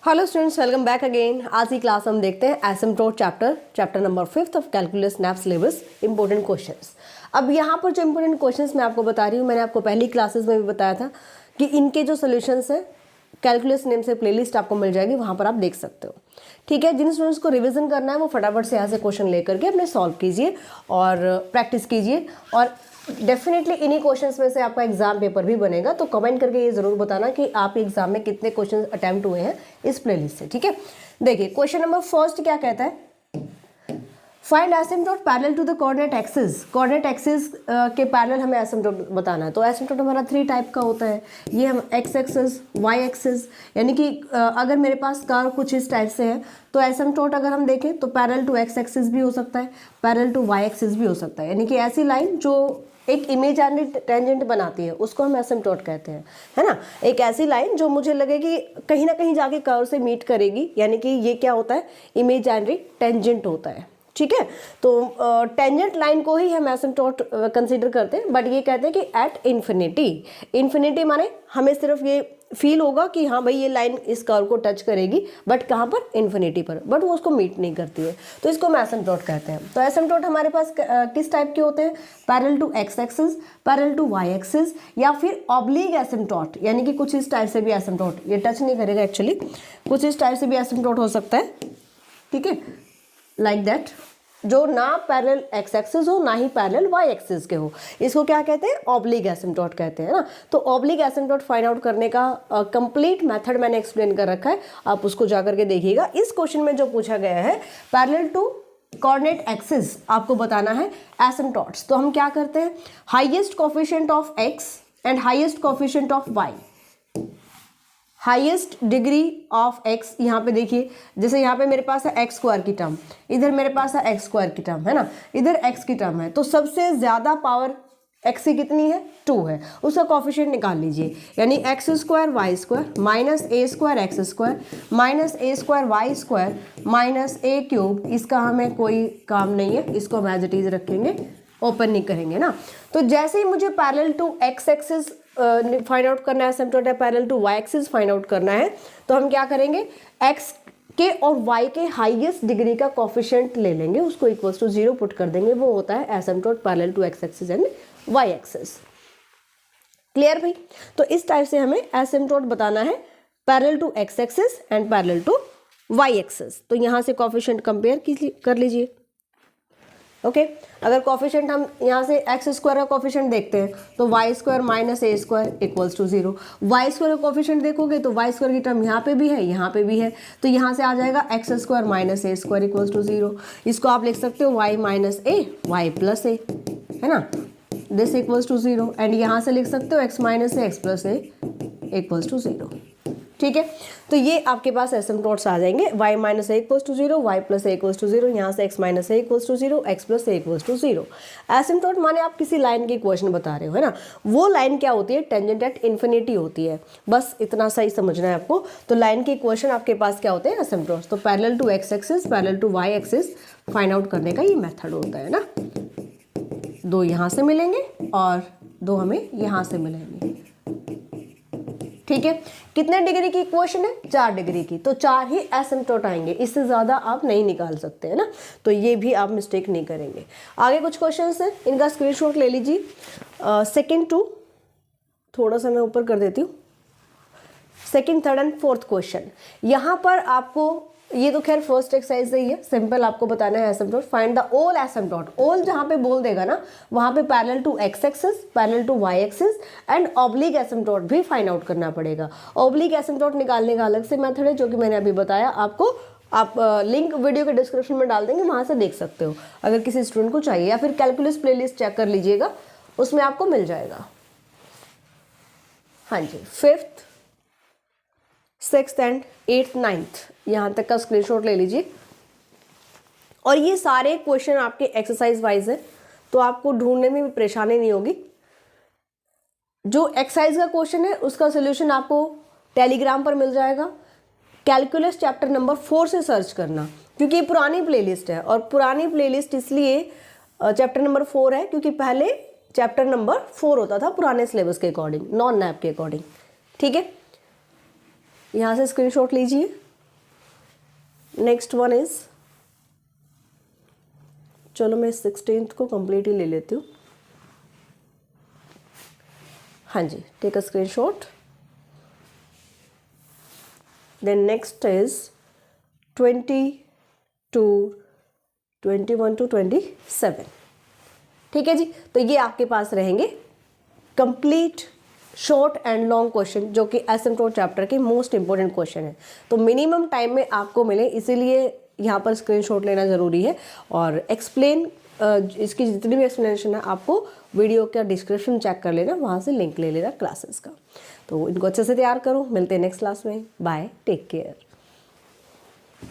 Hello students, welcome back again. आज की class हम देखते हैं asymptote chapter number 5 of calculus nap syllabus important questions. अब यहाँ पर जो इंपॉर्टेंट क्वेश्चंस मैं आपको बता रही हूँ, मैंने आपको पहली क्लासेस में भी बताया था कि इनके जो सोल्यूशंस हैं कैलकुलस नेम से प्लेलिस्ट आपको मिल जाएगी, वहाँ पर आप देख सकते हो। ठीक है, जिन स्टूडेंट्स को रिविजन करना है वो फटाफट से यहाँ से क्वेश्चन लेकर के अपने सॉल्व कीजिए और प्रैक्टिस कीजिए, और डेफिनेटली इन्हीं क्वेश्चंस में से आपका एग्जाम पेपर भी बनेगा। तो कमेंट करके ये जरूर बताना कि आप एग्जाम में कितने क्वेश्चन अटेम्प्ट हुए हैं इस प्लेलिस्ट से। ठीक है, देखिए क्वेश्चन नंबर फर्स्ट क्या कहता है, find asymptote parallel to the coordinate axis. Coordinate axis के पैरेलल हमें एसिम्प्टोट बताना है। तो एसिम्प्टोट हमारा 3 टाइप का होता है, ये हम एक्स एक्सिस, वाई एक्सिस, यानी कि अगर मेरे पास कर्व कुछ इस टाइप से है तो एसिम्प्टोट अगर हम देखें तो पैरेलल टू एक्स एक्सिस भी हो सकता है, पैरेलल टू वाई एक्सिस भी हो सकता है। यानी कि ऐसी लाइन जो एक इमेजिनरी टेंजेंट बनाती है उसको हम एसिम्प्टोट कहते हैं, है ना। एक ऐसी लाइन जो मुझे लगे कि कहीं ना कहीं जाके कर्व से मीट करेगी, यानी कि ये क्या होता है, इमेजिनरी टेंजेंट होता है। ठीक है, तो टेंजेंट लाइन को ही हम एसिम्प्टोट कंसीडर करते हैं। बट ये कहते हैं कि एट इन्फिनिटी, इन्फिनिटी माने हमें सिर्फ ये फील होगा कि हाँ भाई ये लाइन इस कर्व को टच करेगी, बट कहाँ पर, इन्फिनिटी पर, बट वो उसको मीट नहीं करती है, तो इसको हम एसिम्प्टोट कहते हैं। तो एसिम्प्टोट हमारे पास किस टाइप के होते हैं, parallel to x axis, parallel to Y axis, या फिर ऑब्लिक एसिम्प्टोट, यानी कि कुछ इस टाइप से भी एसिम्प्टोट, ये टच नहीं करेगा एक्चुअली, कुछ इस टाइप से भी एसिम्प्टोट हो सकता है। ठीक है, लाइक दैट, जो ना पैरेलल एक्स एक्सिस हो ना ही पैरेलल वाई एक्सिस के हो, इसको क्या कहते हैं, ऑब्लिक एसिम्प्टोट कहते हैं ना। तो ऑब्लिक एसिम्प्टोट फाइंड आउट करने का कंप्लीट मेथड मैंने एक्सप्लेन कर रखा है, आप उसको जाकर के देखिएगा। इस क्वेश्चन में जो पूछा गया है पैरेलल टू कोऑर्डिनेट एक्सिस आपको बताना है एसिम्प्टोट्स। तो हम क्या करते हैं, highest coefficient of X and highest coefficient of Y, highest degree of X, यहाँ पे देखिए जैसे यहाँ पे मेरे पास है एक्स स्क्वायर की टर्म, इधर मेरे पास है एक्स स्क्वायर की टर्म, है ना, इधर एक्स की टर्म है, तो सबसे ज़्यादा पावर एक्स की कितनी है, 2 है, उसका कोफिशिएंट निकाल लीजिए। यानी x square y square minus A square x square minus A square y square minus a cube, इसका हमें कोई काम नहीं है, इसको हम एज इट इज रखेंगे, ओपन नहीं करेंगे ना। तो जैसे ही मुझे parallel to x axis find out करना है, एसिम्प्टोट है parallel to Y axis find out करना है, तो हम क्या करेंगे, एक्स के और वाई के हाईएस्ट डिग्री का कोफिशिएंट ले लेंगे, उसको इक्वल्स टू 0 पुट कर देंगे, वो होता है asymptote parallel to x axis and Y axis. Clear भाई। तो इस टाइप से हमें एसिम्प्टोट बताना है parallel to x axis and parallel to Y axis. तो यहाँ से कोफिशिएंट कंपेयर कर लीजिए। ओके, अगर कोफिशिएंट हम यहाँ से एक्स स्क्वायर का कोफिशिएंट देखते हैं तो Y square minus A square equals to 0। Y square का कोफिशिएंट देखोगे तो वाई स्क्वायर की टर्म यहाँ पे भी है, यहाँ पे भी है, तो यहाँ से आ जाएगा X square minus A square equals to 0। इसको आप लिख सकते हो Y minus A Y plus A, है ना, दिस इक्वल्स टू 0। एंड यहाँ से लिख सकते हो X minus A X plus A equals to 0। ठीक है, तो ये आपके पास एसिम्प्टोट्स आ जाएंगे, y minus A equals to 0, Y plus A equals to 0, यहाँ से x minus A equals to 0, x plus A equals to 0। Asymptote माने आप किसी लाइन की इक्वेशन बता रहे हो, है ना, वो लाइन क्या होती है, टेंजेंट एट इन्फिनिटी होती है, बस इतना सही समझना है आपको। तो लाइन की इक्वेशन आपके पास क्या होते हैं, एसिम्प्टोट्स। तो parallel to x axis parallel to Y axis find out करने का ये मेथड होता है ना। 2 यहाँ से मिलेंगे और 2 हमें यहाँ से मिलेंगे। ठीक है, कितने डिग्री की इक्वेशन है, 4 डिग्री की, तो 4 ही एसिम्प्टोट आएंगे, इससे ज़्यादा आप नहीं निकाल सकते, है ना। तो ये भी आप मिस्टेक नहीं करेंगे। आगे कुछ क्वेश्चंस हैं, इनका स्क्रीनशॉट ले लीजिए। सेकंड टू, थोड़ा सा मैं ऊपर कर देती हूँ, second, third and fourth question. यहाँ पर आपको, ये तो खैर फर्स्ट एक्सरसाइज ही है, सिंपल आपको बताना है asymptote. Find the all asymptote, all जहाँ पे बोल देगा ना वहाँ पे parallel to x axis parallel to Y axis and oblique asymptote भी फाइंड आउट करना पड़ेगा। ऑब्लिक एसिम्प्टोट निकालने का अलग से मेथड है जो कि मैंने अभी बताया आपको, आप लिंक वीडियो के डिस्क्रिप्शन में डाल देंगे, वहाँ से देख सकते हो अगर किसी स्टूडेंट को चाहिए, या फिर कैलकुलस प्लेलिस्ट चेक कर लीजिएगा, उसमें आपको मिल जाएगा। हाँ जी, 5th 6th and 8th 9th यहाँ तक का स्क्रीनशॉट ले लीजिए। और ये सारे क्वेश्चन आपके एक्सरसाइज वाइज है, तो आपको ढूंढने में भी परेशानी नहीं होगी। जो एक्सरसाइज का क्वेश्चन है उसका सोल्यूशन आपको टेलीग्राम पर मिल जाएगा। कैलकुलस चैप्टर नंबर 4 से सर्च करना, क्योंकि ये पुरानी प्लेलिस्ट है, और पुरानी प्लेलिस्ट इसलिए चैप्टर नंबर 4 है क्योंकि पहले चैप्टर नंबर 4 होता था पुराने सिलेबस के अकॉर्डिंग, नॉन नैप के अकॉर्डिंग। ठीक है, यहाँ से स्क्रीनशॉट लीजिए नेक्स्ट वन इज, चलो मैं 16th को कंप्लीट ही ले लेती हूँ। हाँ जी, take a screenshot. Then next is 22, 21 to 27। ठीक है जी, तो ये आपके पास रहेंगे complete short and long question, जो कि एसिम्प्टोट चैप्टर के मोस्ट इंपॉर्टेंट क्वेश्चन है। तो मिनिमम टाइम में आपको मिले, इसीलिए यहाँ पर स्क्रीनशॉट लेना ज़रूरी है। और एक्सप्लेन, इसकी जितनी भी एक्सप्लेनेशन है आपको वीडियो का डिस्क्रिप्शन चेक कर लेना, वहाँ से लिंक ले लेना क्लासेस का। तो इनको अच्छे से तैयार करो, मिलते हैं नेक्स्ट क्लास में। Bye, take care.